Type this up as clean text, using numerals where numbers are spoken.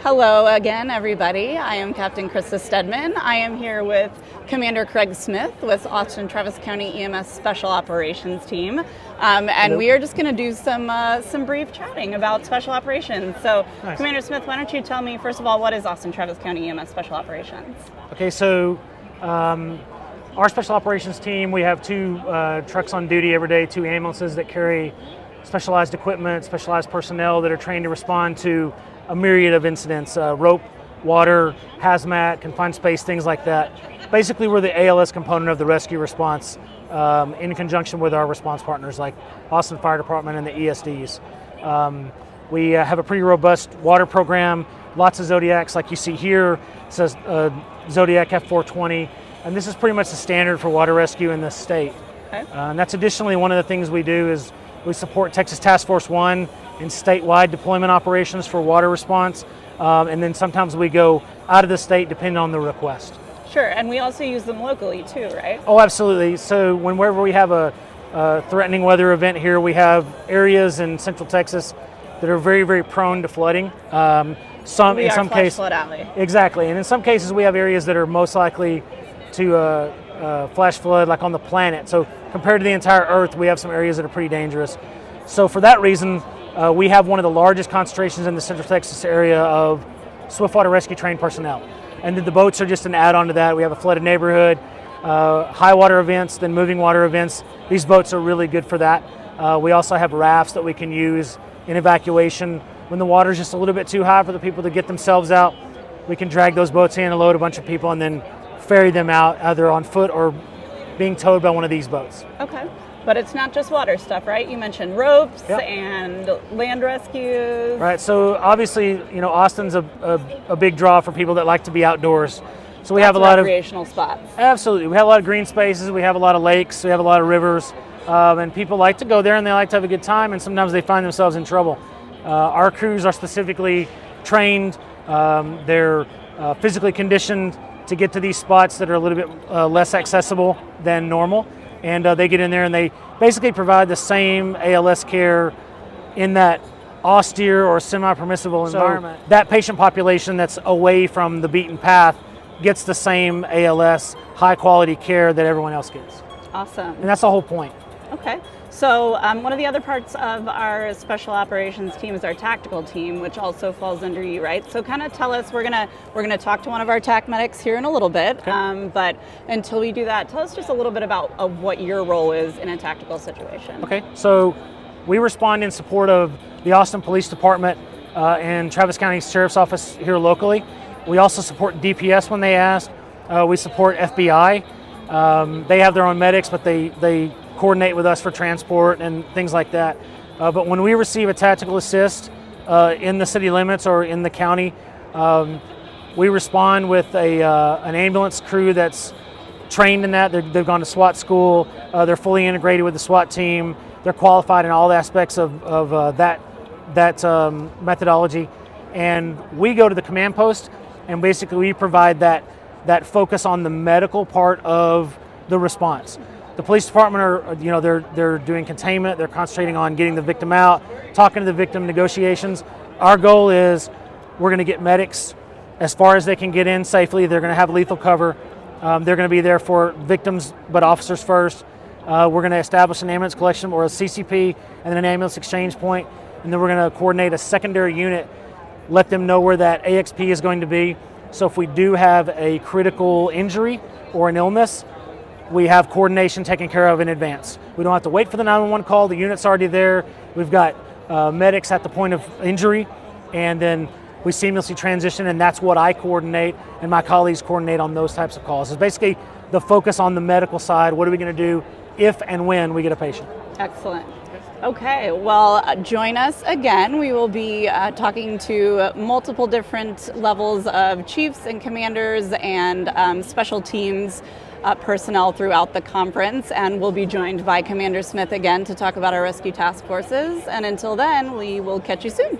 Hello again, everybody. I am Captain Krista Stedman. I am here with Commander Craig Smith with Austin Travis County EMS Special Operations Team, and we are just going to do some brief chatting about special operations. So, nice. Commander Smith, why don't you tell me first of all, what is Austin Travis County EMS Special Operations? Okay, so our special operations team, we have two trucks on duty every day, two ambulances that carry specialized equipment, specialized personnel that are trained to respond to a myriad of incidents, rope, water, hazmat, confined space, things like that. Basically, we're the ALS component of the rescue response in conjunction with our response partners like Austin Fire Department and the ESDs. We have a pretty robust water program, lots of Zodiacs like you see here. It says Zodiac F420, and this is pretty much the standard for water rescue in this state. Okay. And that's additionally one of the things we do is we support Texas Task Force 1 in statewide deployment operations for water response, and then sometimes we go out of the state depending on the request. Sure, and we also use them locally too, right? Oh, absolutely. So whenever we have a threatening weather event here, we have areas in Central Texas that are very, very prone to flooding. In some cases, flood alley. Exactly, and in some cases we have areas that are most likely to flash flood, like on the planet. So compared to the entire Earth, we have some areas that are pretty dangerous. So for that reason, we have one of the largest concentrations in the Central Texas area of swiftwater rescue trained personnel. And then the boats are just an add-on to that. We have a flooded neighborhood, high water events, then moving water events. These boats are really good for that. We also have rafts that we can use in evacuation. When the water's just a little bit too high for the people to get themselves out, we can drag those boats in and load a bunch of people and then ferry them out either on foot or being towed by one of these boats. Okay. But it's not just water stuff, right? You mentioned ropes and land rescues. Right, so obviously, you know, Austin's a big draw for people that like to be outdoors. So we have a lot of recreational spots. Absolutely. We have a lot of green spaces, we have a lot of lakes, we have a lot of rivers, and people like to go there and they like to have a good time, and sometimes they find themselves in trouble. Our crews are specifically trained, they're physically conditioned to get to these spots that are a little bit less accessible than normal. And they get in there and they basically provide the same ALS care in that austere or semi-permissible environment. That patient population that's away from the beaten path gets the same ALS, high quality care that everyone else gets. Awesome. And that's the whole point. Okay. So one of the other parts of our special operations team is our tactical team, which also falls under you, right? So kind of tell us, we're gonna talk to one of our TAC medics here in a little bit, okay. But until we do that, tell us just a little bit about what your role is in a tactical situation. Okay, so we respond in support of the Austin Police Department and Travis County Sheriff's Office here locally. We also support DPS when they ask. We support FBI. They have their own medics, but they coordinate with us for transport and things like that. But when we receive a tactical assist in the city limits or in the county, we respond with an ambulance crew that's trained in that. They've gone to SWAT school. They're fully integrated with the SWAT team. They're qualified in all aspects of that methodology. And we go to the command post, and basically we provide that focus on the medical part of the response. The police department they're doing containment, they're concentrating on getting the victim out, talking to the victim, negotiations. Our goal is we're going to get medics as far as they can get in safely. They're going to have lethal cover. They're going to be there for victims, but officers first. We're going to establish an ambulance collection or a CCP and then an ambulance exchange point, and then we're going to coordinate a secondary unit, let them know where that AXP is going to be. So if we do have a critical injury or an illness, we have coordination taken care of in advance. We don't have to wait for the 911 call. The unit's already there. We've got medics at the point of injury, and then we seamlessly transition, and that's what I coordinate and my colleagues coordinate on those types of calls. It's basically the focus on the medical side. What are we going to do if and when we get a patient? Excellent. Okay, well, join us again. We will be talking to multiple different levels of chiefs and commanders and special teams personnel throughout the conference, and we'll be joined by Commander Smith again to talk about our rescue task forces. And until then, we will catch you soon.